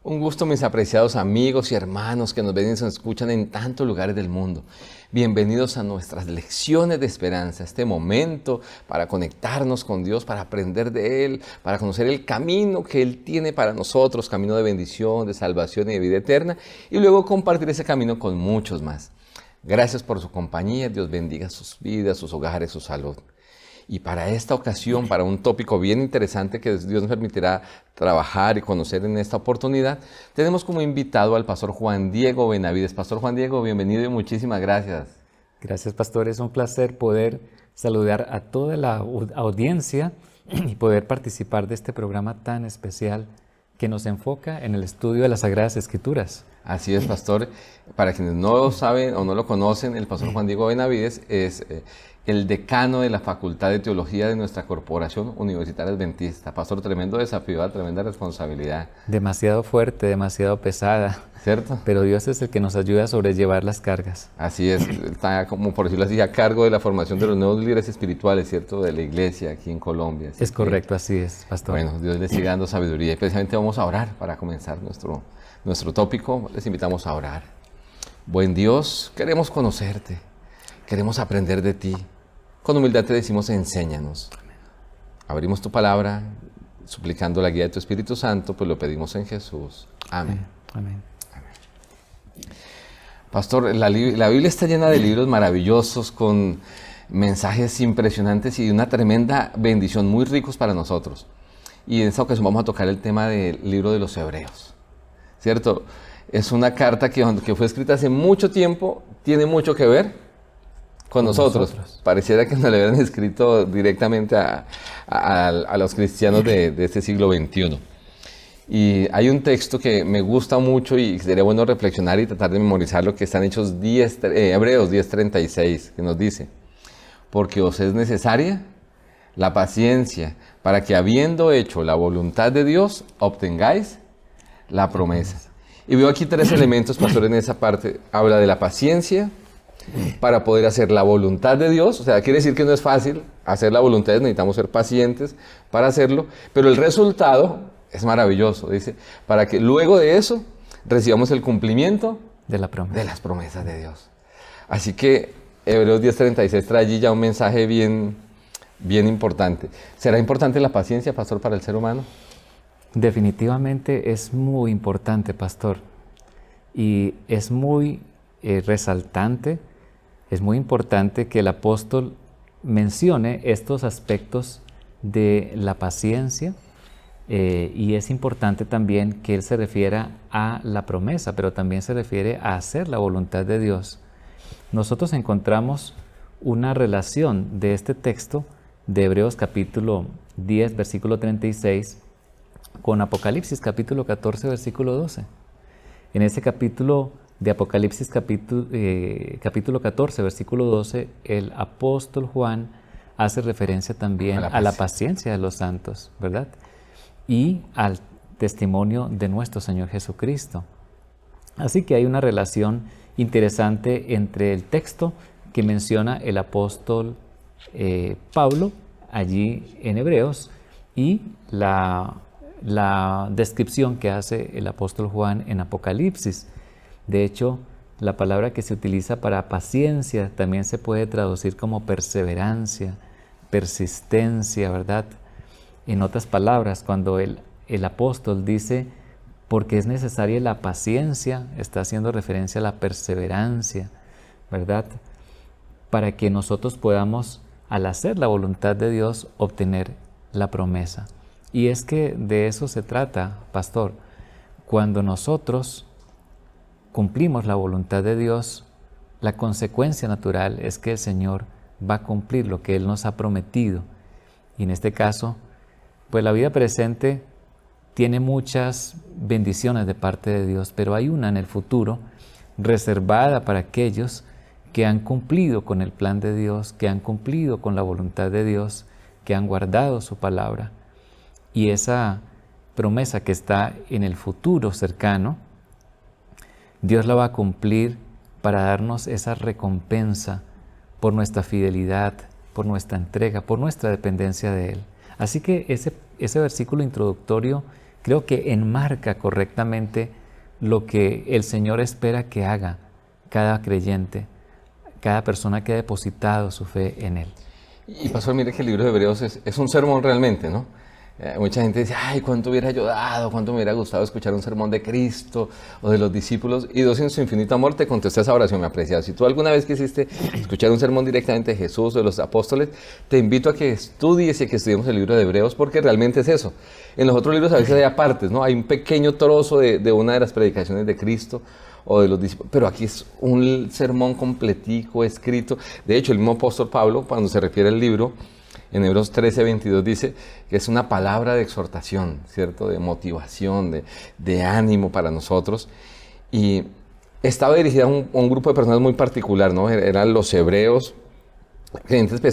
Un gusto, mis apreciados amigos y hermanos que nos ven y nos escuchan en tantos lugares del mundo. Bienvenidos a nuestras lecciones de esperanza, este momento para conectarnos con Dios, para aprender de Él, para conocer el camino que Él tiene para nosotros, camino de bendición, de salvación y de vida eterna, y luego compartir ese camino con muchos más. Gracias por su compañía, Dios bendiga sus vidas, sus hogares, su salud. Y para esta ocasión, para un tópico bien interesante que Dios nos permitirá trabajar y conocer en esta oportunidad, tenemos como invitado al pastor Juan Diego Benavides. Pastor Juan Diego, bienvenido y muchísimas gracias. Gracias, pastor. Es un placer poder saludar a toda la audiencia y poder participar de este programa tan especial que nos enfoca en el estudio de las Sagradas Escrituras. Así es, pastor. Para quienes no lo saben o no lo conocen, el pastor Juan Diego Benavides es el decano de la Facultad de Teología de nuestra Corporación Universitaria Adventista. Pastor, tremendo desafío, tremenda responsabilidad. Demasiado fuerte, demasiado pesada. ¿Cierto? Pero Dios es el que nos ayuda a sobrellevar las cargas. Así es, está como por decirlo así, a cargo de la formación de los nuevos líderes espirituales, ¿cierto? De la iglesia aquí en Colombia. Es correcto, así es, pastor. Bueno, Dios les siga dando sabiduría. Y precisamente vamos a orar para comenzar nuestro tópico. Les invitamos a orar. Buen Dios, queremos conocerte, queremos aprender de ti. Con humildad te decimos, enséñanos. Abrimos tu palabra, suplicando la guía de tu Espíritu Santo, pues lo pedimos en Jesús. Amén. Amén. Pastor, la Biblia está llena de libros maravillosos con mensajes impresionantes y una tremenda bendición, muy ricos para nosotros. Y en esta ocasión vamos a tocar el tema del libro de los Hebreos, ¿cierto? Es una carta que fue escrita hace mucho tiempo, tiene mucho que ver con nosotros. Pareciera que nos la hubieran escrito directamente a los cristianos de este siglo XXI. Y hay un texto que me gusta mucho y sería bueno reflexionar y tratar de memorizarlo, que está en Hebreos 10:36, que nos dice: porque os es necesaria la paciencia para que, habiendo hecho la voluntad de Dios, obtengáis la promesa. Y veo aquí tres elementos, pastor, en esa parte. Habla de la paciencia para poder hacer la voluntad de Dios. O sea, quiere decir que no es fácil hacer la voluntad, necesitamos ser pacientes para hacerlo, pero el resultado es maravilloso, dice, para que luego de eso recibamos el cumplimiento de las promesas de Dios. Así que Hebreos 10:36 trae allí ya un mensaje bien importante. ¿Será importante la paciencia, pastor, para el ser humano? Definitivamente es muy importante, pastor. Y es muy resaltante, es muy importante que el apóstol mencione estos aspectos de la paciencia. Y es importante también que él se refiera a la promesa, pero también se refiere a hacer la voluntad de Dios. Nosotros encontramos una relación de este texto de Hebreos capítulo 10, versículo 36, con Apocalipsis capítulo 14, versículo 12. En ese capítulo de Apocalipsis capítulo 14, versículo 12, el apóstol Juan hace referencia también a la paciencia de los santos, ¿verdad? Y al testimonio de nuestro Señor Jesucristo. Así que hay una relación interesante entre el texto que menciona el apóstol Pablo allí en Hebreos y la descripción que hace el apóstol Juan en Apocalipsis. De hecho, la palabra que se utiliza para paciencia también se puede traducir como perseverancia, persistencia, ¿verdad? En otras palabras, cuando el apóstol dice, porque es necesaria la paciencia, está haciendo referencia a la perseverancia, ¿verdad? Para que nosotros podamos, al hacer la voluntad de Dios, obtener la promesa. Y es que de eso se trata, pastor. Cuando nosotros cumplimos la voluntad de Dios, la consecuencia natural es que el Señor va a cumplir lo que Él nos ha prometido. Y en este caso, pues la vida presente tiene muchas bendiciones de parte de Dios, pero hay una en el futuro reservada para aquellos que han cumplido con el plan de Dios, que han cumplido con la voluntad de Dios, que han guardado su palabra. Y esa promesa que está en el futuro cercano, Dios la va a cumplir para darnos esa recompensa por nuestra fidelidad, por nuestra entrega, por nuestra dependencia de Él. Así que ese versículo introductorio creo que enmarca correctamente lo que el Señor espera que haga cada creyente, cada persona que ha depositado su fe en Él. Y pastor, mire que el libro de Hebreos es un sermón realmente, ¿no? Mucha gente dice, ay, cuánto hubiera yo dado, cuánto me hubiera gustado escuchar un sermón de Cristo o de los discípulos. Y Dios en su infinito amor te contestó esa oración, mi apreciado. Si tú alguna vez quisiste escuchar un sermón directamente de Jesús o de los apóstoles, te invito a que estudies y a que estudiemos el libro de Hebreos, porque realmente es eso. En los otros libros a veces hay apartes, ¿no? Hay un pequeño trozo de una de las predicaciones de Cristo o de los discípulos, pero aquí es un sermón completico, escrito. De hecho, el mismo apóstol Pablo, cuando se refiere al libro, en Hebreos 13:22 dice que es una palabra de exhortación, ¿cierto? De motivación, de ánimo para nosotros. Y estaba dirigida a un grupo de personas muy particular, ¿no? Eran los hebreos, unos creyentes que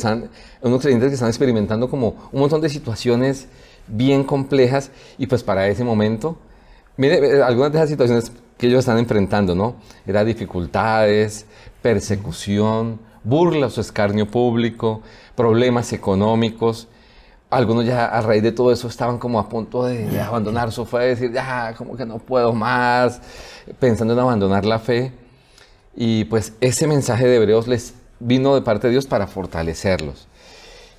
están experimentando como un montón de situaciones bien complejas. Y pues para ese momento, mire, algunas de esas situaciones que ellos están enfrentando, ¿no? Eran dificultades, persecución, burlas o escarnio público, problemas económicos. Algunos ya a raíz de todo eso estaban como a punto de abandonar su fe, de decir, ya, como que no puedo más, pensando en abandonar la fe. Y pues ese mensaje de Hebreos les vino de parte de Dios para fortalecerlos.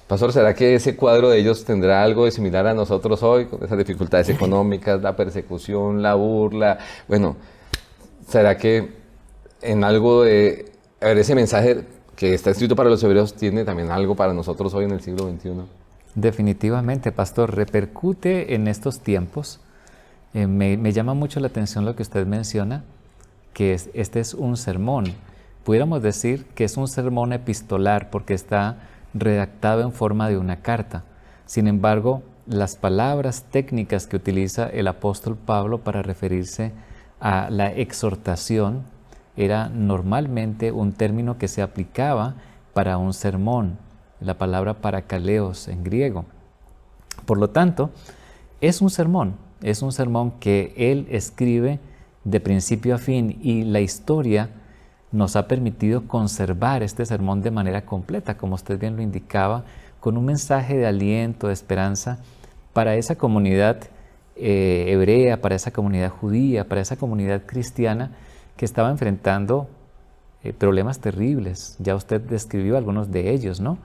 Pastor, ¿será que ese cuadro de ellos tendrá algo de similar a nosotros hoy, con esas dificultades económicas, la persecución, la burla? Bueno, ¿será que en algo de... A ver, ese mensaje que está escrito para los hebreos tiene también algo para nosotros hoy en el siglo XXI? Definitivamente, pastor, repercute en estos tiempos. Me llama mucho la atención lo que usted menciona, que este es un sermón. Pudiéramos decir que es un sermón epistolar porque está redactado en forma de una carta. Sin embargo, las palabras técnicas que utiliza el apóstol Pablo para referirse a la exhortación era normalmente un término que se aplicaba para un sermón, la palabra parakaleos en griego. Por lo tanto, es un sermón que él escribe de principio a fin, y la historia nos ha permitido conservar este sermón de manera completa, como usted bien lo indicaba, con un mensaje de aliento, de esperanza para esa comunidad hebrea, para esa comunidad judía, para esa comunidad cristiana que estaba enfrentando problemas terribles. Ya usted describió algunos de ellos, ¿no?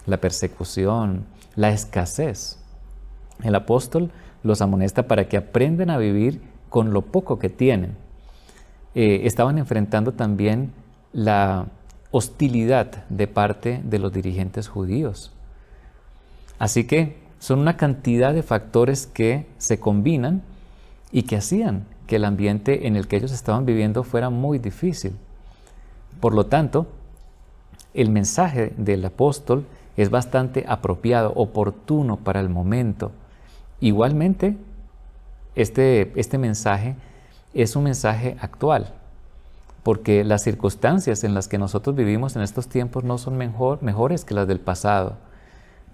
La persecución, la escasez. El apóstol los amonesta para que aprendan a vivir con lo poco que tienen. Estaban enfrentando también la hostilidad de parte de los dirigentes judíos. Así que son una cantidad de factores que se combinan y que hacían que el ambiente en el que ellos estaban viviendo fuera muy difícil. Por lo tanto, el mensaje del apóstol es bastante apropiado, oportuno para el momento. Igualmente, este mensaje es un mensaje actual, porque las circunstancias en las que nosotros vivimos en estos tiempos no son mejores que las del pasado.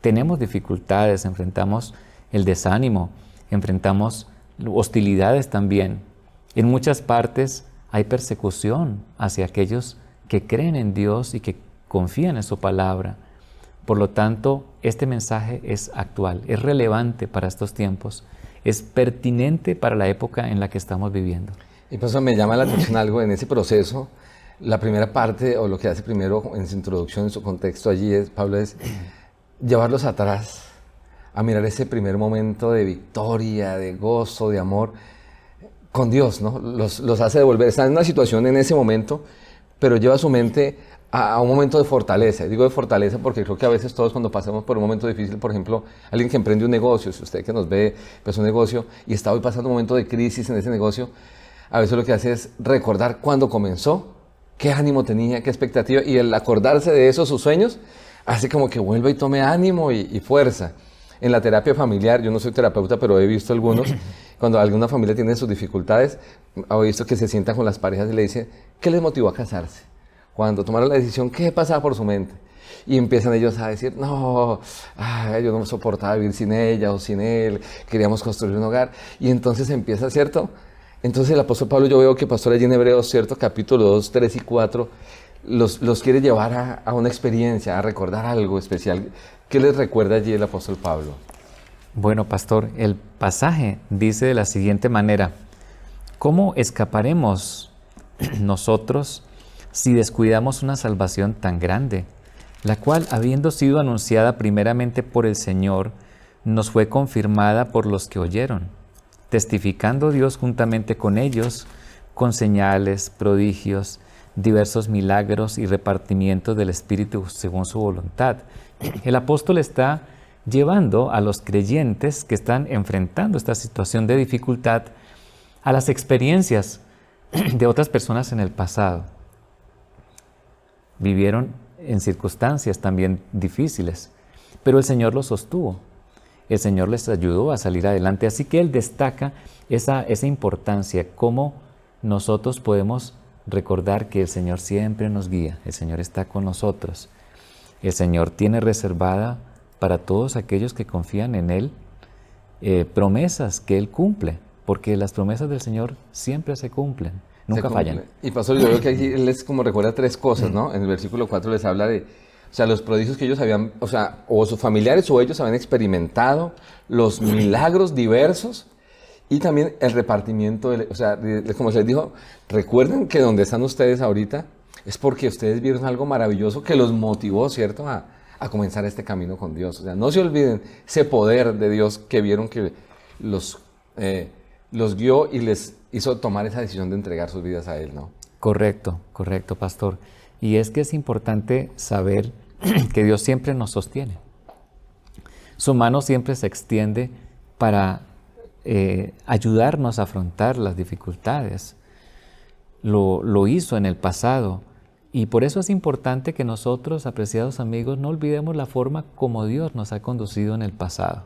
Tenemos dificultades, enfrentamos el desánimo, enfrentamos hostilidades también. En muchas partes hay persecución hacia aquellos que creen en Dios y que confían en su palabra. Por lo tanto, este mensaje es actual, es relevante para estos tiempos, es pertinente para la época en la que estamos viviendo. Y por eso me llama la atención algo en ese proceso. La primera parte, o lo que hace primero en su introducción, en su contexto allí, Pablo, es llevarlos atrás, a mirar ese primer momento de victoria, de gozo, de amor con Dios, ¿no? Los hace devolver. Están en una situación en ese momento, pero lleva su mente a un momento de fortaleza. Digo de fortaleza porque creo que a veces todos, cuando pasamos por un momento difícil, por ejemplo, alguien que emprende un negocio, si usted que nos ve, pues un negocio, y está hoy pasando un momento de crisis en ese negocio, a veces lo que hace es recordar cuándo comenzó, qué ánimo tenía, qué expectativa, y el acordarse de esos sus sueños hace como que vuelva y tome ánimo y fuerza. En la terapia familiar, yo no soy terapeuta, pero he visto algunos, cuando alguna familia tiene sus dificultades, he visto que se sientan con las parejas y le dicen, ¿qué les motivó a casarse? Cuando tomaron la decisión, ¿qué pasaba por su mente? Y empiezan ellos a decir, no, yo no soportaba vivir sin ella o sin él, queríamos construir un hogar. Y entonces empieza, ¿cierto?, Entonces el apóstol Pablo, yo veo que pastor allí en Hebreos, ¿cierto? Capítulo 2, 3 y 4, los quiere llevar a una experiencia, a recordar algo especial. ¿Qué les recuerda allí el apóstol Pablo? Bueno, pastor, el pasaje dice de la siguiente manera: ¿cómo escaparemos nosotros si descuidamos una salvación tan grande, la cual, habiendo sido anunciada primeramente por el Señor, nos fue confirmada por los que oyeron, testificando Dios juntamente con ellos, con señales, prodigios, diversos milagros y repartimientos del Espíritu según su voluntad? El apóstol está llevando a los creyentes que están enfrentando esta situación de dificultad a las experiencias de otras personas en el pasado. Vivieron en circunstancias también difíciles, pero el Señor los sostuvo. El Señor les ayudó a salir adelante. Así que Él destaca esa importancia, cómo nosotros podemos recordar que el Señor siempre nos guía, el Señor está con nosotros. El Señor tiene reservada para todos aquellos que confían en Él promesas que Él cumple, porque las promesas del Señor siempre se cumplen, nunca fallan. Y pastor, yo veo que aquí Él les como recuerda tres cosas, ¿no? En el versículo 4 les habla de, o sea, los prodigios que ellos habían, o sea, o sus familiares o ellos habían experimentado, los milagros diversos y también el repartimiento, o sea, como se les dijo, recuerden que donde están ustedes ahorita es porque ustedes vieron algo maravilloso que los motivó, ¿cierto?, a comenzar este camino con Dios. O sea, no se olviden ese poder de Dios que vieron que los guió y les hizo tomar esa decisión de entregar sus vidas a Él, ¿no? Correcto, correcto, pastor. Y es que es importante saber que Dios siempre nos sostiene. Su mano siempre se extiende para ayudarnos a afrontar las dificultades. Lo hizo en el pasado. Y por eso es importante que nosotros, apreciados amigos, no olvidemos la forma como Dios nos ha conducido en el pasado.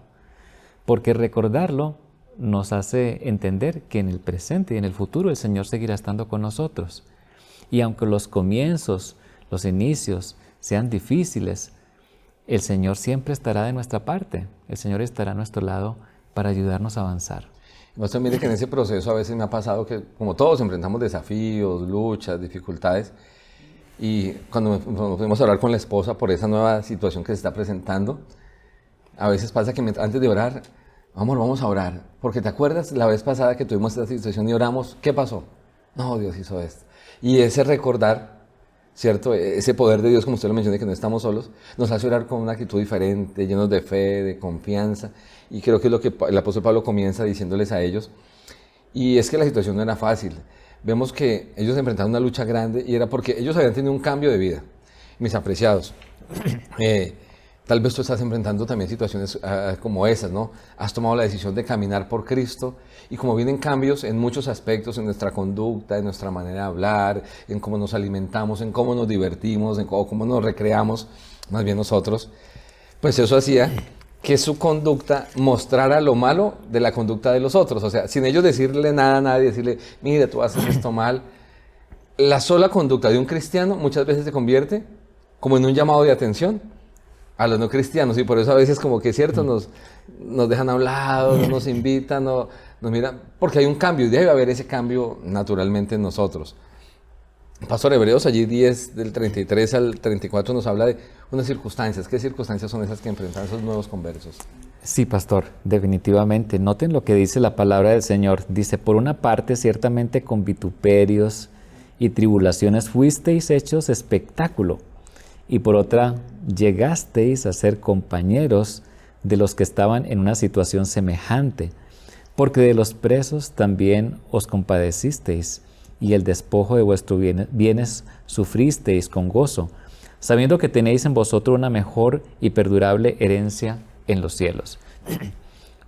Porque recordarlo nos hace entender que en el presente y en el futuro el Señor seguirá estando con nosotros. Y aunque los comienzos, los inicios sean difíciles, el Señor siempre estará de nuestra parte. El Señor estará a nuestro lado para ayudarnos a avanzar. Pastor, mire que en ese proceso a veces me ha pasado que, como todos, enfrentamos desafíos, luchas, dificultades. Y cuando nos fuimos a hablar con la esposa por esa nueva situación que se está presentando, a veces pasa que antes de orar, amor, vamos a orar. Porque ¿te acuerdas la vez pasada que tuvimos esta situación y oramos? ¿Qué pasó? No, Dios hizo esto. Y ese recordar, ¿cierto? Ese poder de Dios, como usted lo menciona, que no estamos solos, nos hace orar con una actitud diferente, llenos de fe, de confianza. Y creo que es lo que el apóstol Pablo comienza diciéndoles a ellos. Y es que la situación no era fácil. Vemos que ellos enfrentaron una lucha grande y era porque ellos habían tenido un cambio de vida. Mis apreciados, tal vez tú estás enfrentando también situaciones como esas, ¿no? Has tomado la decisión de caminar por Cristo y como vienen cambios en muchos aspectos, en nuestra conducta, en nuestra manera de hablar, en cómo nos alimentamos, en cómo nos divertimos, en cómo nos recreamos, más bien nosotros, pues eso hacía que su conducta mostrara lo malo de la conducta de los otros. O sea, sin ellos decirle nada a nadie, decirle, mire, tú haces esto mal. La sola conducta de un cristiano muchas veces se convierte como en un llamado de atención a los no cristianos. Y por eso a veces como que es cierto, nos dejan a un lado, no nos invitan, no, nos miran, porque hay un cambio y debe haber ese cambio naturalmente en nosotros. Pastor, Hebreos allí 10 del 33 al 34 nos habla de unas circunstancias. ¿Qué circunstancias son esas que enfrentan esos nuevos conversos? Sí, pastor, definitivamente. Noten lo que dice la palabra del Señor. Dice, por una parte, ciertamente con vituperios y tribulaciones fuisteis hechos espectáculo, y por otra, llegasteis a ser compañeros de los que estaban en una situación semejante, porque de los presos también os compadecisteis, y el despojo de vuestros bienes sufristeis con gozo, sabiendo que tenéis en vosotros una mejor y perdurable herencia en los cielos.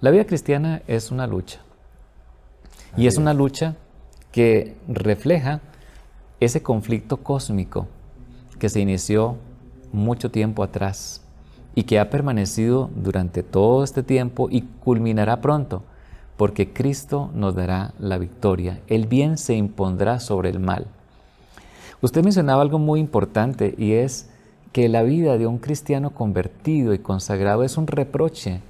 La vida cristiana es una lucha. Y es una lucha que refleja ese conflicto cósmico que se inició mucho tiempo atrás y que ha permanecido durante todo este tiempo y culminará pronto, porque Cristo nos dará la victoria. El bien se impondrá sobre el mal. Usted mencionaba algo muy importante y es que la vida de un cristiano convertido y consagrado es un reproche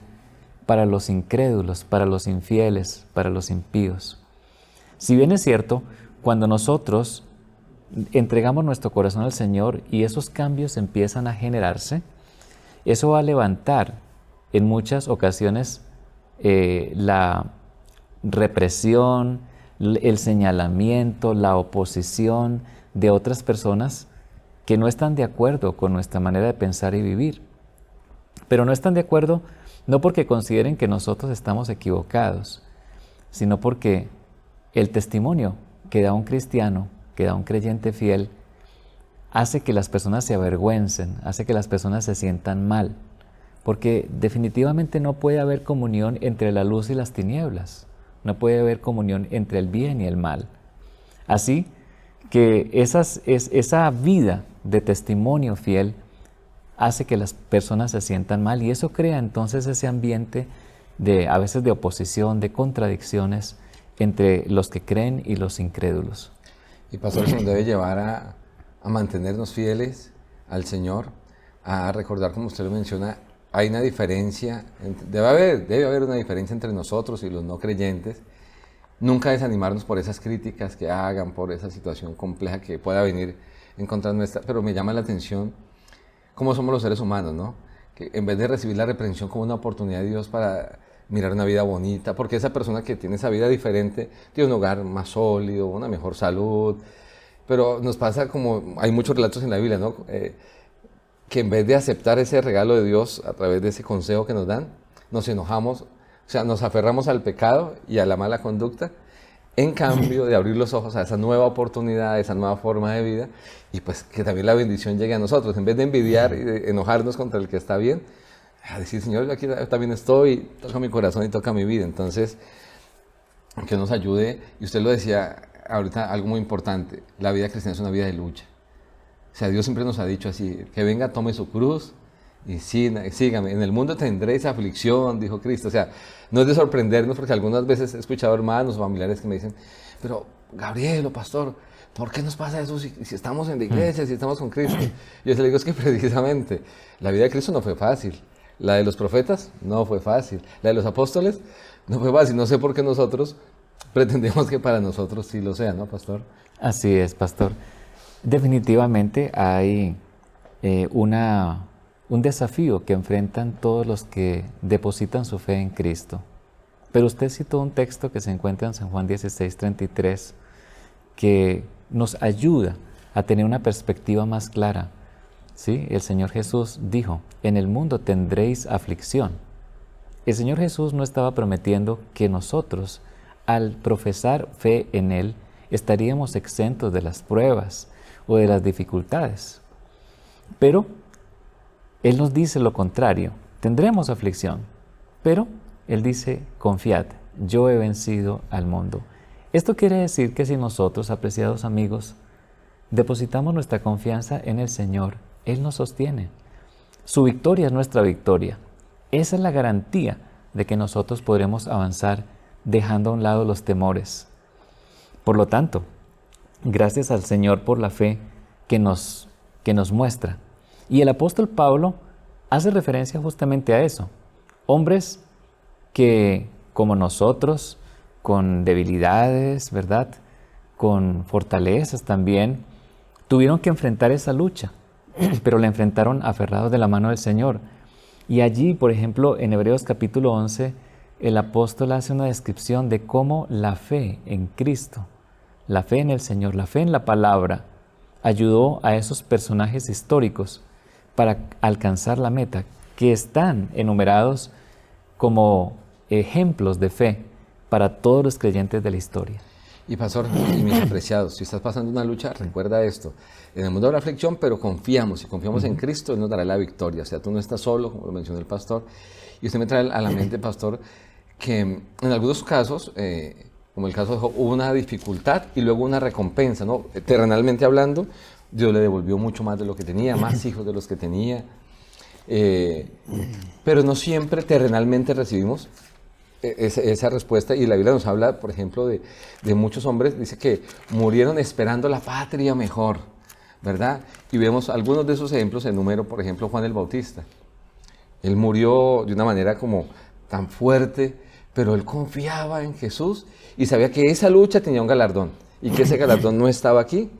para los incrédulos, para los infieles, para los impíos. Si bien es cierto, cuando nosotros entregamos nuestro corazón al Señor y esos cambios empiezan a generarse, eso va a levantar en muchas ocasiones la represión, el señalamiento, la oposición de otras personas que no están de acuerdo con nuestra manera de pensar y vivir. Pero no están de acuerdo no porque consideren que nosotros estamos equivocados, sino porque el testimonio que da un cristiano, que da un creyente fiel, hace que las personas se avergüencen, hace que las personas se sientan mal, porque definitivamente no puede haber comunión entre la luz y las tinieblas, no puede haber comunión entre el bien y el mal. Así que esa vida de testimonio fiel hace que las personas se sientan mal y eso crea entonces ese ambiente a veces de oposición, de contradicciones entre los que creen y los incrédulos. Y pastor, eso nos debe llevar a mantenernos fieles al Señor, a recordar, como usted lo menciona, hay una diferencia, debe haber una diferencia entre nosotros y los no creyentes. Nunca desanimarnos por esas críticas que hagan, por esa situación compleja que pueda venir en contra nuestra, pero me llama la atención cómo somos los seres humanos, ¿no? Que en vez de recibir la reprensión como una oportunidad de Dios para mirar una vida bonita, porque esa persona que tiene esa vida diferente tiene un hogar más sólido, una mejor salud, pero nos pasa como, hay muchos relatos en la Biblia, ¿no? Que en vez de aceptar ese regalo de Dios a través de ese consejo que nos dan, nos enojamos, o sea, nos aferramos al pecado y a la mala conducta, en cambio de abrir los ojos a esa nueva oportunidad, a esa nueva forma de vida, y pues que también la bendición llegue a nosotros, en vez de envidiar y de enojarnos contra el que está bien, a decir, Señor, yo aquí también estoy, toca mi corazón y toca mi vida. Entonces, que nos ayude, y usted lo decía ahorita, algo muy importante, la vida cristiana es una vida de lucha. O sea, Dios siempre nos ha dicho así, que venga, tome su cruz y sígame. En el mundo tendréis aflicción, dijo Cristo. O sea, no es de sorprendernos, porque algunas veces he escuchado hermanos o familiares que me dicen, pero Gabriel o pastor, ¿por qué nos pasa eso si estamos en la iglesia, si estamos con Cristo? Yo les digo, es que precisamente la vida de Cristo no fue fácil. La de los profetas no fue fácil. La de los apóstoles no fue fácil. No sé por qué nosotros pretendemos que para nosotros sí lo sea, ¿no, pastor? Así es, pastor. Definitivamente hay un desafío que enfrentan todos los que depositan su fe en Cristo. Pero usted citó un texto que se encuentra en San Juan 16:33 que nos ayuda a tener una perspectiva más clara. ¿Sí? El Señor Jesús dijo, en el mundo tendréis aflicción. El Señor Jesús no estaba prometiendo que nosotros, al profesar fe en Él, estaríamos exentos de las pruebas o de las dificultades. Pero Él nos dice lo contrario, tendremos aflicción, pero Él dice, confiad, yo he vencido al mundo. Esto quiere decir que si nosotros, apreciados amigos, depositamos nuestra confianza en el Señor, Él nos sostiene. Su victoria es nuestra victoria. Esa es la garantía de que nosotros podremos avanzar dejando a un lado los temores. Por lo tanto, gracias al Señor por la fe que nos muestra. Y el apóstol Pablo hace referencia justamente a eso. Hombres que, como nosotros, con debilidades, ¿verdad?, con fortalezas también, tuvieron que enfrentar esa lucha, pero la enfrentaron aferrados de la mano del Señor. Y allí, por ejemplo, en Hebreos capítulo 11, el apóstol hace una descripción de cómo la fe en Cristo, la fe en el Señor, la fe en la palabra, ayudó a esos personajes históricos para alcanzar la meta, que están enumerados como ejemplos de fe para todos los creyentes de la historia. Y pastor, y mis apreciados, si estás pasando una lucha, recuerda esto. En el mundo habrá aflicción, pero confiamos. Si confiamos en Cristo, Él nos dará la victoria. O sea, tú no estás solo, como lo mencionó el pastor. Y usted me trae a la mente, pastor, que en algunos casos, como el caso de Job, hubo una dificultad y luego una recompensa, ¿no? Terrenalmente hablando, Dios le devolvió mucho más de lo que tenía, más hijos de los que tenía. Pero no siempre terrenalmente recibimos esa respuesta, y la Biblia nos habla, por ejemplo, de muchos hombres, dice que murieron esperando la patria mejor, ¿verdad? Y vemos algunos de esos ejemplos en número, por ejemplo, Juan el Bautista. Él murió de una manera como tan fuerte, pero él confiaba en Jesús y sabía que esa lucha tenía un galardón y que ese galardón no estaba aquí,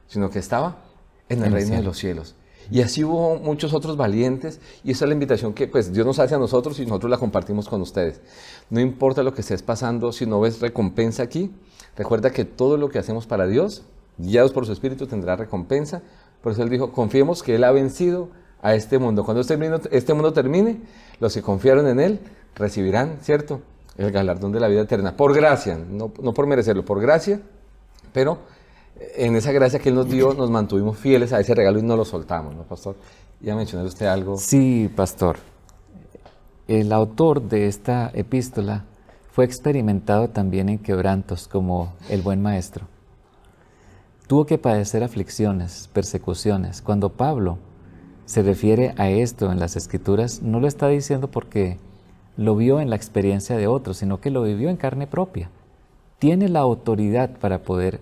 sino que estaba en el reino de los cielos. Y así hubo muchos otros valientes, y esa es la invitación que pues, Dios nos hace a nosotros y nosotros la compartimos con ustedes. No importa lo que estés pasando, si no ves recompensa aquí, recuerda que todo lo que hacemos para Dios, guiados por su Espíritu, tendrá recompensa. Por eso Él dijo, confiemos que Él ha vencido a este mundo. Cuando este mundo termine, los que confiaron en Él recibirán, ¿cierto?, el galardón de la vida eterna. Por gracia, no por merecerlo, por gracia, pero en esa gracia que Él nos dio, nos mantuvimos fieles a ese regalo y no lo soltamos, ¿no, pastor? ¿Iba a mencionar usted algo? Sí, pastor. El autor de esta epístola fue experimentado también en quebrantos como el buen maestro. Tuvo que padecer aflicciones, persecuciones. Cuando Pablo se refiere a esto en las Escrituras, no lo está diciendo porque lo vio en la experiencia de otros, sino que lo vivió en carne propia. Tiene la autoridad para poder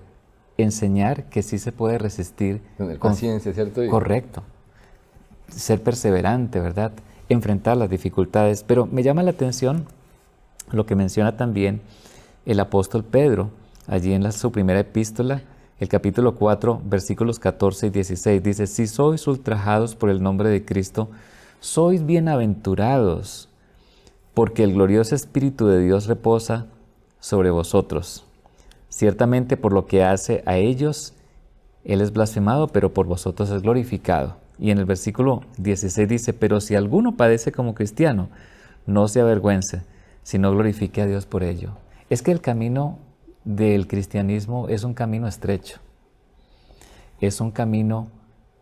enseñar que sí se puede resistir. Tener paciencia, ¿cierto? Correcto. Ser perseverante, ¿verdad? Enfrentar las dificultades. Pero me llama la atención lo que menciona también el apóstol Pedro, allí en su primera epístola, el capítulo 4, versículos 14 y 16. Dice, si sois ultrajados por el nombre de Cristo, sois bienaventurados, porque el glorioso Espíritu de Dios reposa sobre vosotros. Ciertamente por lo que hace a ellos, Él es blasfemado, pero por vosotros es glorificado. Y en el versículo 16 dice, pero si alguno padece como cristiano, no se avergüence, sino glorifique a Dios por ello. Es que el camino del cristianismo es un camino estrecho. Es un camino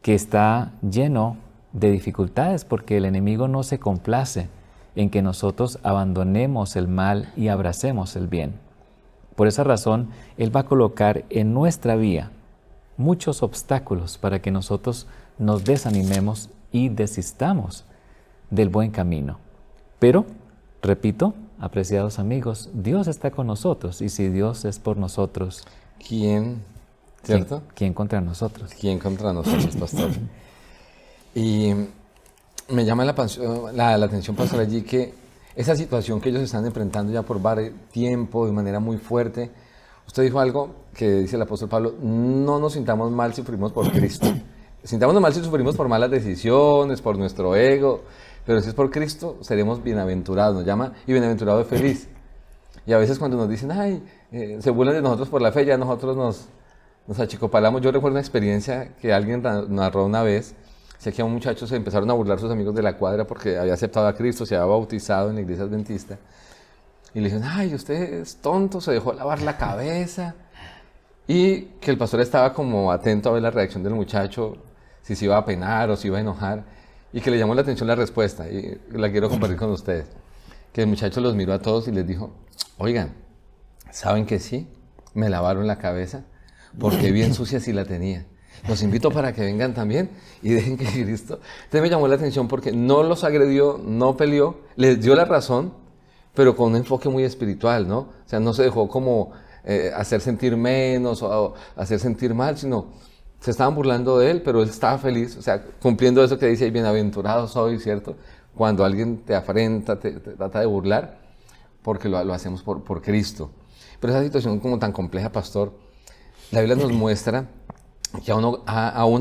que está lleno de dificultades, porque el enemigo no se complace en que nosotros abandonemos el mal y abracemos el bien. Por esa razón, Él va a colocar en nuestra vía muchos obstáculos para que nosotros nos desanimemos y desistamos del buen camino. Pero, repito, apreciados amigos, Dios está con nosotros, y si Dios es por nosotros, ¿quién, cierto? ¿Quién contra nosotros? ¿Quién contra nosotros, pastor? Y me llama la atención, pastor, allí que esa situación que ellos están enfrentando ya por varios tiempo, de manera muy fuerte. Usted dijo algo que dice el apóstol Pablo, no nos sintamos mal si sufrimos por Cristo. Sintámonos mal si sufrimos por malas decisiones, por nuestro ego, pero si es por Cristo, seremos bienaventurados, nos llama, y bienaventurado es feliz. Y a veces cuando nos dicen, ay, se burlan de nosotros por la fe, ya nosotros nos achicopalamos. Yo recuerdo una experiencia que alguien narró una vez. Sé que a un muchacho se empezaron a burlar sus amigos de la cuadra porque había aceptado a Cristo, se había bautizado en la iglesia adventista. Y le dijeron, ay, usted es tonto, se dejó lavar la cabeza. Y que el pastor estaba como atento a ver la reacción del muchacho, si se iba a penar o si iba a enojar. Y que le llamó la atención la respuesta, y la quiero compartir con ustedes. Que el muchacho los miró a todos y les dijo, oigan, ¿saben que sí? Me lavaron la cabeza porque bien sucia sí la tenía. Los invito para que vengan también y dejen que Cristo... Entonces me llamó la atención porque no los agredió, no peleó, les dio la razón, pero con un enfoque muy espiritual, ¿no? O sea, no se dejó como hacer sentir menos o hacer sentir mal, sino se estaban burlando de él, pero él estaba feliz, o sea, cumpliendo eso que dice, bienaventurado soy, ¿cierto? Cuando alguien te afrenta, te trata de burlar, porque lo hacemos por Cristo. Pero esa situación como tan compleja, pastor, la Biblia nos muestra que aún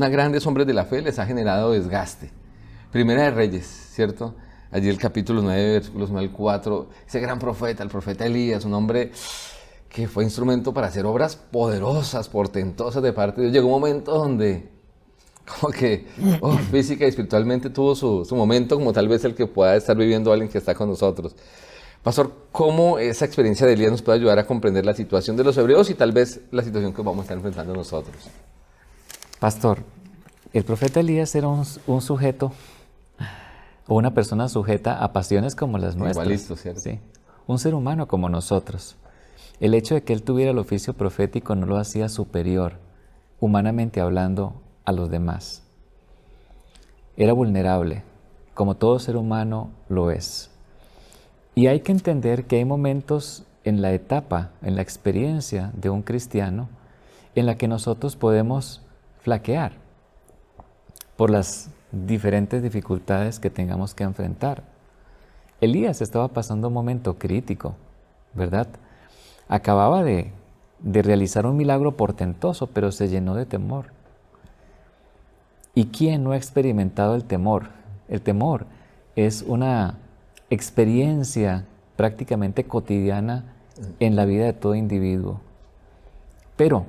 a grandes hombres de la fe les ha generado desgaste. Primera de Reyes, ¿cierto? Allí el capítulo 9, versículos 9 al 4, ese gran profeta, el profeta Elías, un hombre que fue instrumento para hacer obras poderosas, portentosas de parte de Dios. Llegó un momento donde como que física y espiritualmente tuvo su momento, como tal vez el que pueda estar viviendo alguien que está con nosotros. Pastor, ¿cómo esa experiencia de Elías nos puede ayudar a comprender la situación de los hebreos y tal vez la situación que vamos a estar enfrentando nosotros? Pastor, el profeta Elías era un sujeto o una persona sujeta a pasiones como las nuestras. Igualito, ¿cierto? Sí, un ser humano como nosotros. El hecho de que él tuviera el oficio profético no lo hacía superior, humanamente hablando, a los demás. Era vulnerable, como todo ser humano lo es. Y hay que entender que hay momentos en la etapa, en la experiencia de un cristiano, en la que nosotros podemos flaquear por las diferentes dificultades que tengamos que enfrentar. Elías estaba pasando un momento crítico, ¿verdad? Acababa de realizar un milagro portentoso, pero se llenó de temor. ¿Y quién no ha experimentado el temor? El temor es una experiencia prácticamente cotidiana en la vida de todo individuo. Pero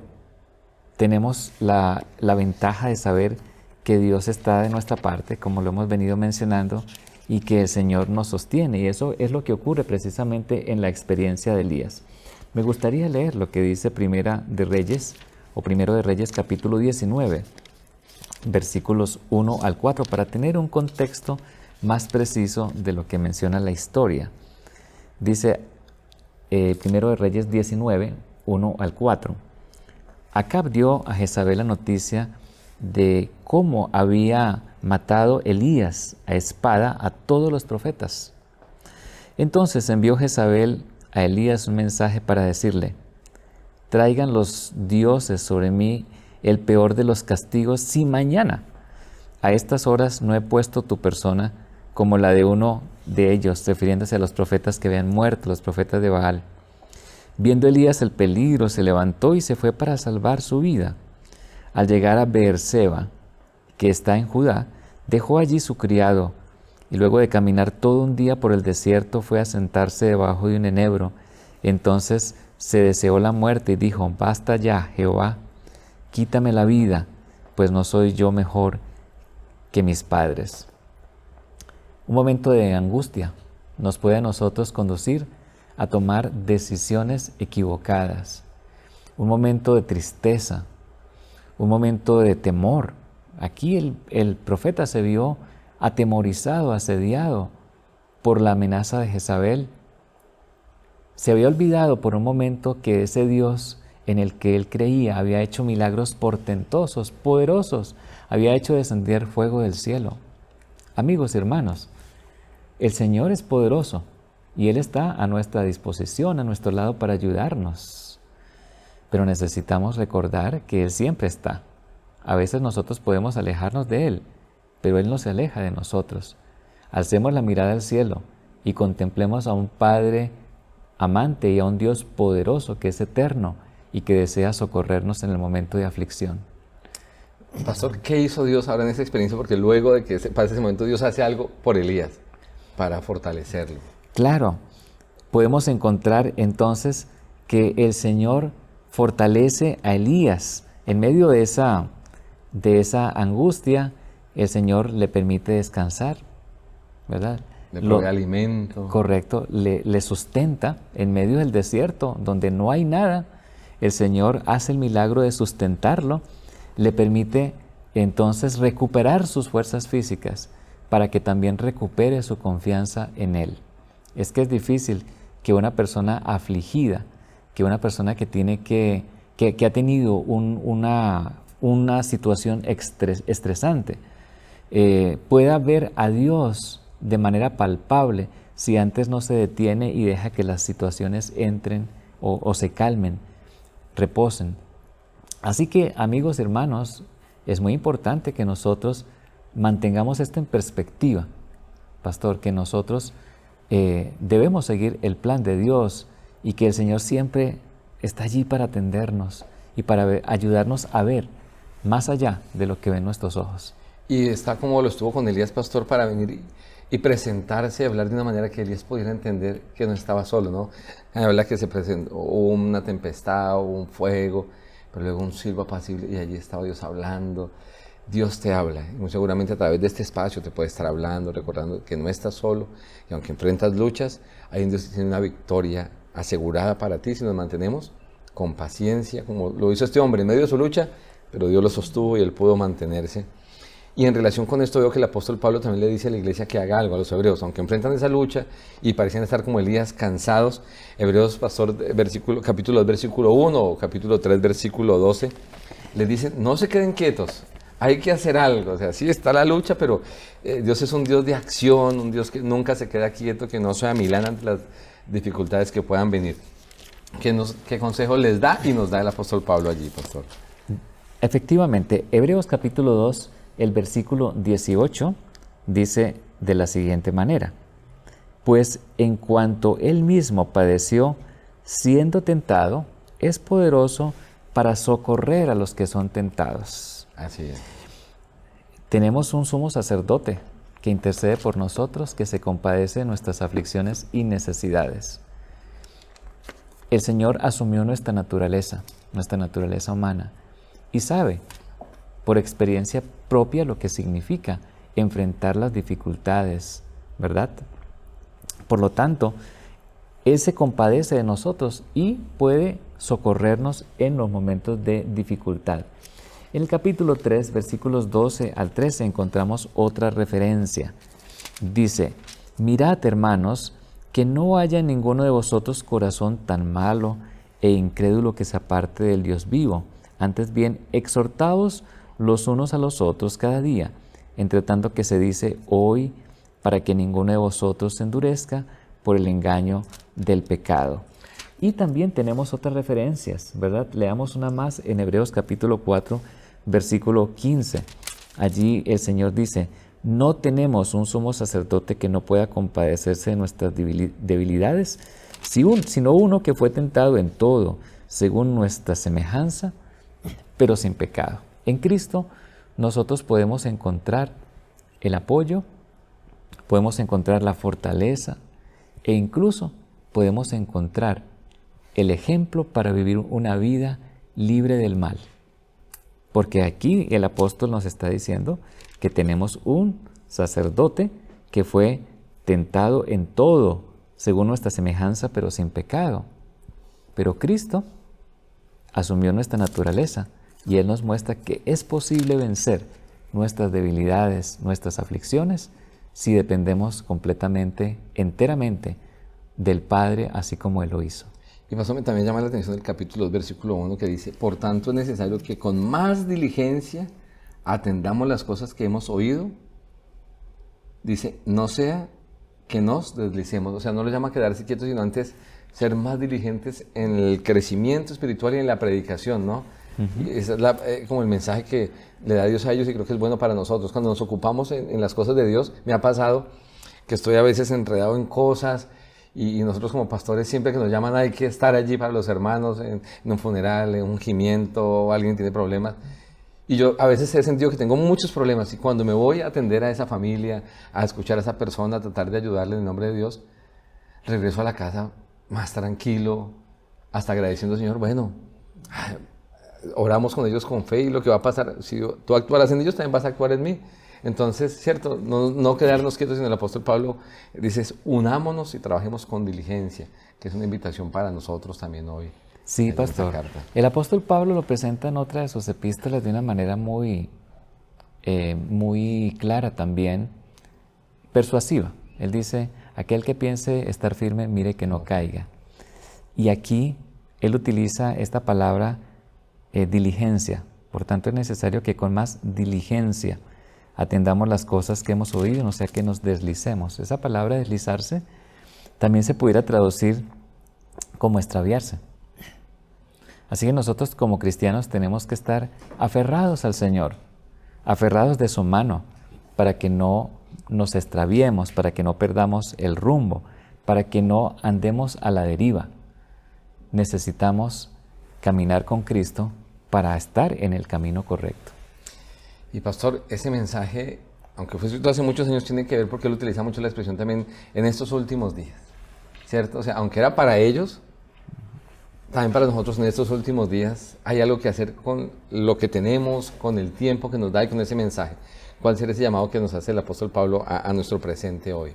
tenemos la ventaja de saber que Dios está de nuestra parte, como lo hemos venido mencionando, y que el Señor nos sostiene. Y eso es lo que ocurre precisamente en la experiencia de Elías. Me gustaría leer lo que dice Primero de Reyes capítulo 19, versículos 1 al 4, para tener un contexto más preciso de lo que menciona la historia. Dice Primero de Reyes 19, 1 al 4. Acab dio a Jezabel la noticia de cómo había matado Elías a espada a todos los profetas. Entonces envió Jezabel a Elías un mensaje para decirle: traigan los dioses sobre mí el peor de los castigos si mañana a estas horas no he puesto tu persona como la de uno de ellos, refiriéndose a los profetas que habían muerto, los profetas de Baal. Viendo Elías el peligro, se levantó y se fue para salvar su vida. Al llegar a Beerseba, que está en Judá, dejó allí su criado, y luego de caminar todo un día por el desierto, fue a sentarse debajo de un enebro. Entonces se deseó la muerte y dijo: basta ya, Jehová, quítame la vida, pues no soy yo mejor que mis padres. Un momento de angustia nos puede a nosotros conducir a tomar decisiones equivocadas. Un momento de tristeza, un momento de temor. Aquí el profeta se vio atemorizado, asediado por la amenaza de Jezabel. Se había olvidado por un momento que ese Dios en el que él creía había hecho milagros portentosos, poderosos, había hecho descender fuego del cielo. Amigos y hermanos, el Señor es poderoso y Él está a nuestra disposición, a nuestro lado para ayudarnos. Pero necesitamos recordar que Él siempre está. A veces nosotros podemos alejarnos de Él, pero Él no se aleja de nosotros. Alcemos la mirada al cielo y contemplemos a un Padre amante y a un Dios poderoso que es eterno y que desea socorrernos en el momento de aflicción. Pastor, ¿qué hizo Dios ahora en esa experiencia? Porque luego de que pasa ese momento, Dios hace algo por Elías para fortalecerlo. Claro, podemos encontrar entonces que el Señor fortalece a Elías. En medio de esa angustia, el Señor le permite descansar, ¿verdad? Le provee alimento. Correcto, le sustenta en medio del desierto, donde no hay nada. El Señor hace el milagro de sustentarlo, le permite entonces recuperar sus fuerzas físicas para que también recupere su confianza en Él. Es que es difícil que una persona afligida, que una persona que ha tenido una situación estresante, pueda ver a Dios de manera palpable si antes no se detiene y deja que las situaciones entren o se calmen, reposen. Así que, amigos y hermanos, es muy importante que nosotros mantengamos esto en perspectiva, pastor, que nosotros debemos seguir el plan de Dios y que el Señor siempre está allí para atendernos y para ayudarnos a ver más allá de lo que ven nuestros ojos. Y está como lo estuvo con Elías, pastor, para venir y presentarse y hablar de una manera que Elías pudiera entender que no estaba solo, ¿no? Habla que se presentó una tempestad, un fuego, pero luego un silbo apacible y allí estaba Dios hablando. Dios te habla y muy seguramente a través de este espacio te puede estar hablando, recordando que no estás solo y aunque enfrentas luchas, hay un Dios que tiene una victoria asegurada para ti si nos mantenemos con paciencia, como lo hizo este hombre en medio de su lucha, pero Dios lo sostuvo y él pudo mantenerse. Y en relación con esto veo que el apóstol Pablo también le dice a la iglesia que haga algo a los hebreos, aunque enfrentan esa lucha y parecían estar como Elías cansados. Hebreos, pastor, capítulo 2, versículo 1 o capítulo 3, versículo 12, les dice, no se queden quietos, hay que hacer algo. O sea, sí está la lucha, pero Dios es un Dios de acción, un Dios que nunca se queda quieto, que no sea Milán ante las dificultades que puedan venir. ¿Qué consejo les da y nos da el apóstol Pablo allí, pastor? Efectivamente, Hebreos capítulo 2, el versículo 18 dice de la siguiente manera: pues en cuanto Él mismo padeció, siendo tentado, es poderoso para socorrer a los que son tentados. Así es. Tenemos un sumo sacerdote que intercede por nosotros, que se compadece de nuestras aflicciones y necesidades. El Señor asumió nuestra naturaleza humana, y sabe por experiencia propia lo que significa enfrentar las dificultades, ¿verdad? Por lo tanto, Él se compadece de nosotros y puede socorrernos en los momentos de dificultad. En el capítulo 3, versículos 12 al 13, encontramos otra referencia. Dice: mirad, hermanos, que no haya en ninguno de vosotros corazón tan malo e incrédulo que se aparte del Dios vivo. Antes bien, exhortaos los unos a los otros cada día, entre tanto que se dice hoy, para que ninguno de vosotros se endurezca por el engaño del pecado. Y también tenemos otras referencias, ¿verdad? Leamos una más en Hebreos capítulo 4, versículo 15. Allí el Señor dice: no tenemos un sumo sacerdote que no pueda compadecerse de nuestras debilidades, sino uno que fue tentado en todo, según nuestra semejanza, pero sin pecado. En Cristo nosotros podemos encontrar el apoyo, podemos encontrar la fortaleza e incluso podemos encontrar el ejemplo para vivir una vida libre del mal. Porque aquí el apóstol nos está diciendo que tenemos un sacerdote que fue tentado en todo, según nuestra semejanza, pero sin pecado. Pero Cristo asumió nuestra naturaleza y Él nos muestra que es posible vencer nuestras debilidades, nuestras aflicciones, si dependemos completamente, enteramente del Padre, así como Él lo hizo. Y pasó, también llama la atención el capítulo 2, versículo 1, que dice: por tanto es necesario que con más diligencia atendamos las cosas que hemos oído. Dice, no sea que nos deslicemos. O sea, no lo llama quedarse quietos, sino antes ser más diligentes en el crecimiento espiritual y en la predicación, ¿no? Y ese es como el mensaje que le da Dios a ellos, y creo que es bueno para nosotros. Cuando nos ocupamos en las cosas de Dios, me ha pasado que estoy a veces enredado en cosas, y nosotros como pastores, siempre que nos llaman, hay que estar allí para los hermanos, en un funeral, en un ungimiento, alguien tiene problemas. Y yo a veces he sentido que tengo muchos problemas, y cuando me voy a atender a esa familia, a escuchar a esa persona, a tratar de ayudarle en el nombre de Dios, regreso a la casa más tranquilo, hasta agradeciendo al Señor. Bueno, oramos con ellos con fe, y lo que va a pasar, si tú actuarás en ellos, también vas a actuar en mí. Entonces, cierto, no quedarnos quietos, sino el apóstol Pablo dice: unámonos y trabajemos con diligencia, que es una invitación para nosotros también hoy. Sí, pastor. El apóstol Pablo lo presenta en otra de sus epístolas de una manera muy clara también, persuasiva. Él dice: aquel que piense estar firme, mire que no caiga. Y aquí él utiliza esta palabra diligencia. Por tanto, es necesario que con más diligencia atendamos las cosas que hemos oído, no sea que nos deslicemos. Esa palabra deslizarse también se pudiera traducir como extraviarse. Así que nosotros como cristianos tenemos que estar aferrados al Señor, aferrados de su mano, para que no nos extraviemos, para que no perdamos el rumbo, para que no andemos a la deriva. Necesitamos caminar con Cristo para estar en el camino correcto. Y pastor, ese mensaje, aunque fue escrito hace muchos años, tiene que ver porque él utiliza mucho la expresión también en estos últimos días, ¿cierto? O sea, aunque era para ellos, también para nosotros en estos últimos días hay algo que hacer con lo que tenemos, con el tiempo que nos da y con ese mensaje. ¿Cuál será ese llamado que nos hace el apóstol Pablo a nuestro presente hoy?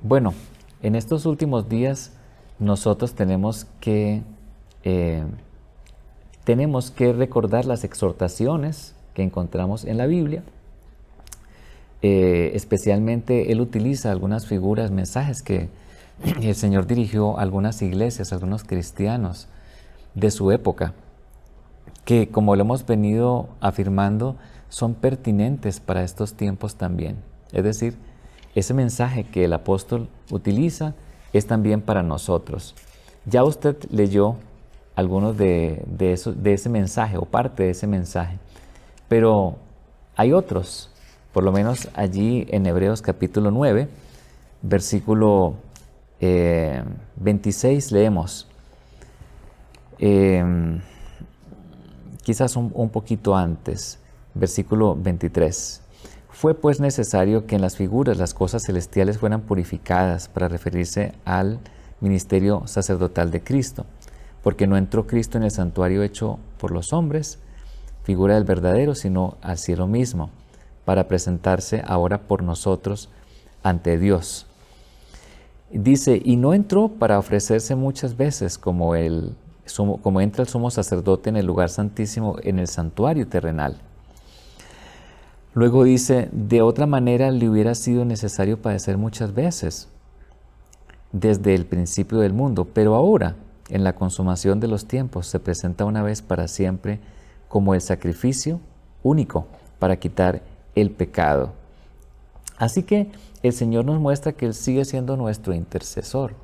Bueno, en estos últimos días nosotros tenemos que recordar las exhortaciones que encontramos en la Biblia. Especialmente él utiliza algunas figuras, mensajes que el Señor dirigió a algunas iglesias, a algunos cristianos de su época, que, como lo hemos venido afirmando, son pertinentes para estos tiempos también. Es decir, ese mensaje que el apóstol utiliza es también para nosotros. Ya usted leyó algunos de ese mensaje o parte de ese mensaje, pero hay otros, por lo menos allí en Hebreos capítulo 9, versículo 26 leemos, quizás un poquito antes, versículo 23. Fue pues necesario que en las figuras las cosas celestiales fueran purificadas para referirse al ministerio sacerdotal de Cristo, porque no entró Cristo en el santuario hecho por los hombres, figura del verdadero, sino al cielo mismo, para presentarse ahora por nosotros ante Dios. Dice, y no entró para ofrecerse muchas veces como entra el sumo sacerdote en el lugar santísimo en el santuario terrenal. Luego dice, de otra manera le hubiera sido necesario padecer muchas veces desde el principio del mundo, pero ahora, en la consumación de los tiempos, se presenta una vez para siempre como el sacrificio único para quitar el pecado. Así que el Señor nos muestra que Él sigue siendo nuestro intercesor,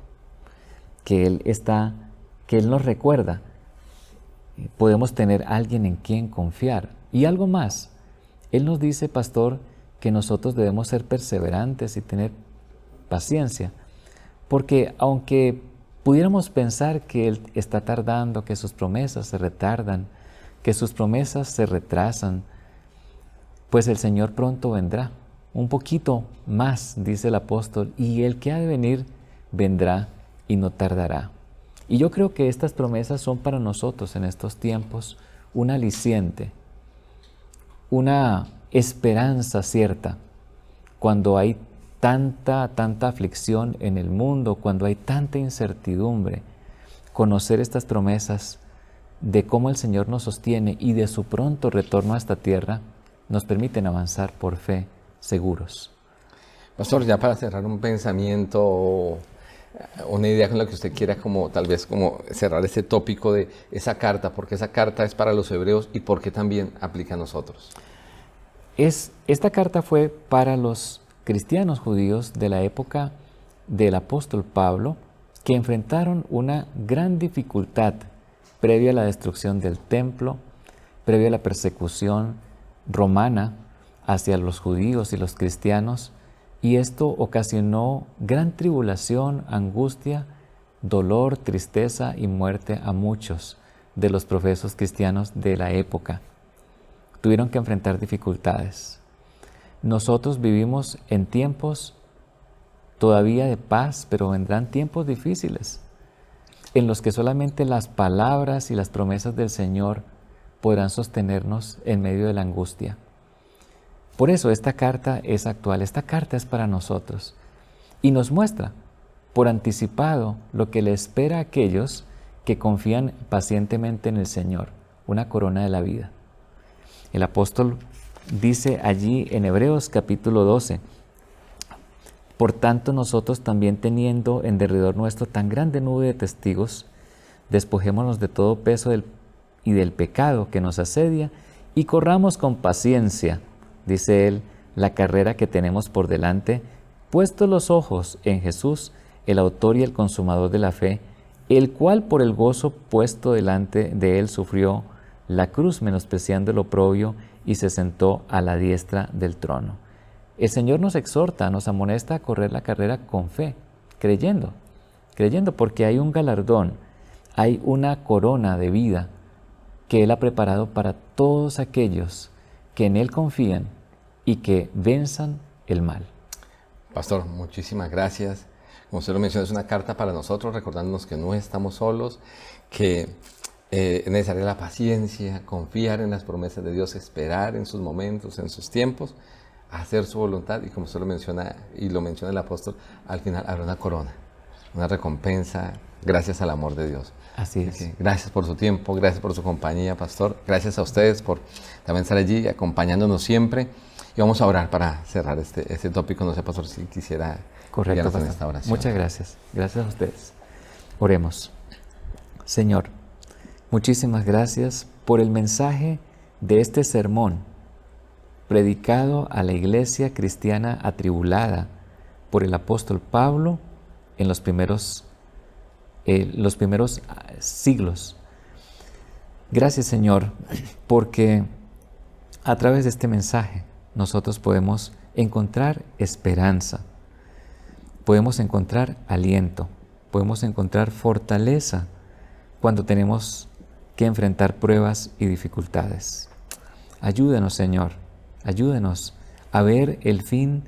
que Él nos recuerda. Podemos tener alguien en quien confiar. Y algo más, Él nos dice, pastor, que nosotros debemos ser perseverantes y tener paciencia, porque aunque pudiéramos pensar que Él está tardando, que sus promesas se retardan, que sus promesas se retrasan, pues el Señor pronto vendrá. Un poquito más, dice el apóstol, y el que ha de venir vendrá y no tardará. Y yo creo que estas promesas son para nosotros en estos tiempos un aliciente, una esperanza cierta, cuando hay tanta aflicción en el mundo, cuando hay tanta incertidumbre. Conocer estas promesas de cómo el Señor nos sostiene y de su pronto retorno a esta tierra nos permiten avanzar por fe seguros. Pastor, ya para cerrar un pensamiento o una idea con la que usted quiera tal vez cerrar este tópico de esa carta, porque esa carta es para los hebreos y por qué también aplica a nosotros. Esta carta fue para los cristianos judíos de la época del apóstol Pablo, que enfrentaron una gran dificultad previa a la destrucción del templo, previa a la persecución romana hacia los judíos y los cristianos, y esto ocasionó gran tribulación, angustia, dolor, tristeza y muerte a muchos de los profesos cristianos de la época. Tuvieron que enfrentar dificultades. Nosotros vivimos en tiempos todavía de paz, pero vendrán tiempos difíciles, en los que solamente las palabras y las promesas del Señor podrán sostenernos en medio de la angustia. Por eso esta carta es actual, esta carta es para nosotros y nos muestra por anticipado lo que le espera a aquellos que confían pacientemente en el Señor, una corona de la vida. El apóstol dice allí en Hebreos capítulo 12, por tanto nosotros también teniendo en derredor nuestro tan grande nube de testigos, despojémonos de todo peso y del pecado que nos asedia y corramos con paciencia, dice él, la carrera que tenemos por delante, puestos los ojos en Jesús, el autor y el consumador de la fe, el cual por el gozo puesto delante de él sufrió la cruz, menospreciando el oprobio, y se sentó a la diestra del trono. El Señor nos exhorta, nos amonesta a correr la carrera con fe, creyendo, porque hay un galardón, hay una corona de vida que Él ha preparado para todos aquellos que en Él confían y que venzan el mal. Pastor, muchísimas gracias. Como usted lo menciona, es una carta para nosotros, recordándonos que no estamos solos, que es necesaria la paciencia, confiar en las promesas de Dios, esperar en sus momentos, en sus tiempos, hacer su voluntad y como usted lo menciona y lo menciona el apóstol, al final habrá una corona, una recompensa gracias al amor de Dios. Así es. Así que gracias por su tiempo, gracias por su compañía, pastor. Gracias a ustedes por también estar allí acompañándonos siempre. Y vamos a orar para cerrar este tópico. No sé, pastor, si quisiera guiarnos en esta oración. Muchas gracias. Gracias a ustedes. Oremos. Señor, muchísimas gracias por el mensaje de este sermón predicado a la iglesia cristiana atribulada por el apóstol Pablo en los primeros siglos. Gracias, Señor, porque a través de este mensaje nosotros podemos encontrar esperanza. podemos encontrar aliento, podemos encontrar fortaleza cuando tenemos que enfrentar pruebas y dificultades. Ayúdenos, Señor, ayúdenos a ver el fin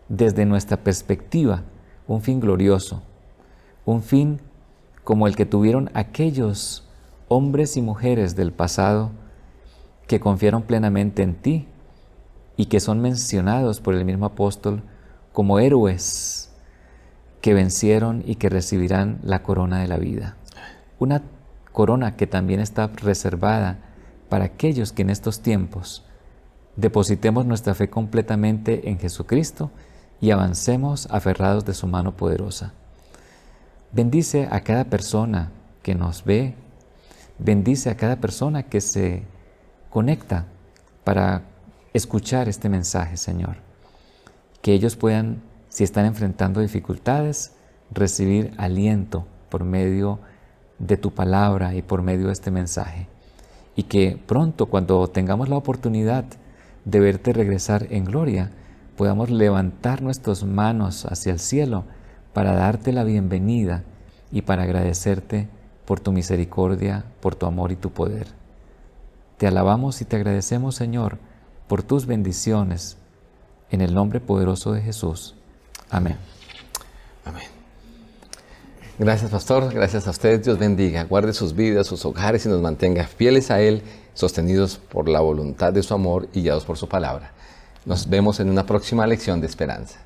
desde nuestra perspectiva, un fin glorioso, un fin como el que tuvieron aquellos hombres y mujeres del pasado que confiaron plenamente en ti y que son mencionados por el mismo apóstol como héroes que vencieron y que recibirán la corona de la vida. Una corona que también está reservada para aquellos que en estos tiempos depositemos nuestra fe completamente en Jesucristo y avancemos aferrados de su mano poderosa. Bendice a cada persona que nos ve, bendice a cada persona que se conecta para escuchar este mensaje, Señor. Que ellos puedan, si están enfrentando dificultades, recibir aliento por medio de tu palabra y por medio de este mensaje. Y que pronto, cuando tengamos la oportunidad de verte regresar en gloria, podamos levantar nuestras manos hacia el cielo para darte la bienvenida y para agradecerte por tu misericordia, por tu amor y tu poder. Te alabamos y te agradecemos, Señor, por tus bendiciones, en el nombre poderoso de Jesús. Amén. Amén. Gracias, pastor. Gracias a ustedes. Dios bendiga. Guarde sus vidas, sus hogares y nos mantenga fieles a Él, sostenidos por la voluntad de su amor y guiados por su palabra. Nos vemos en una próxima lección de esperanza.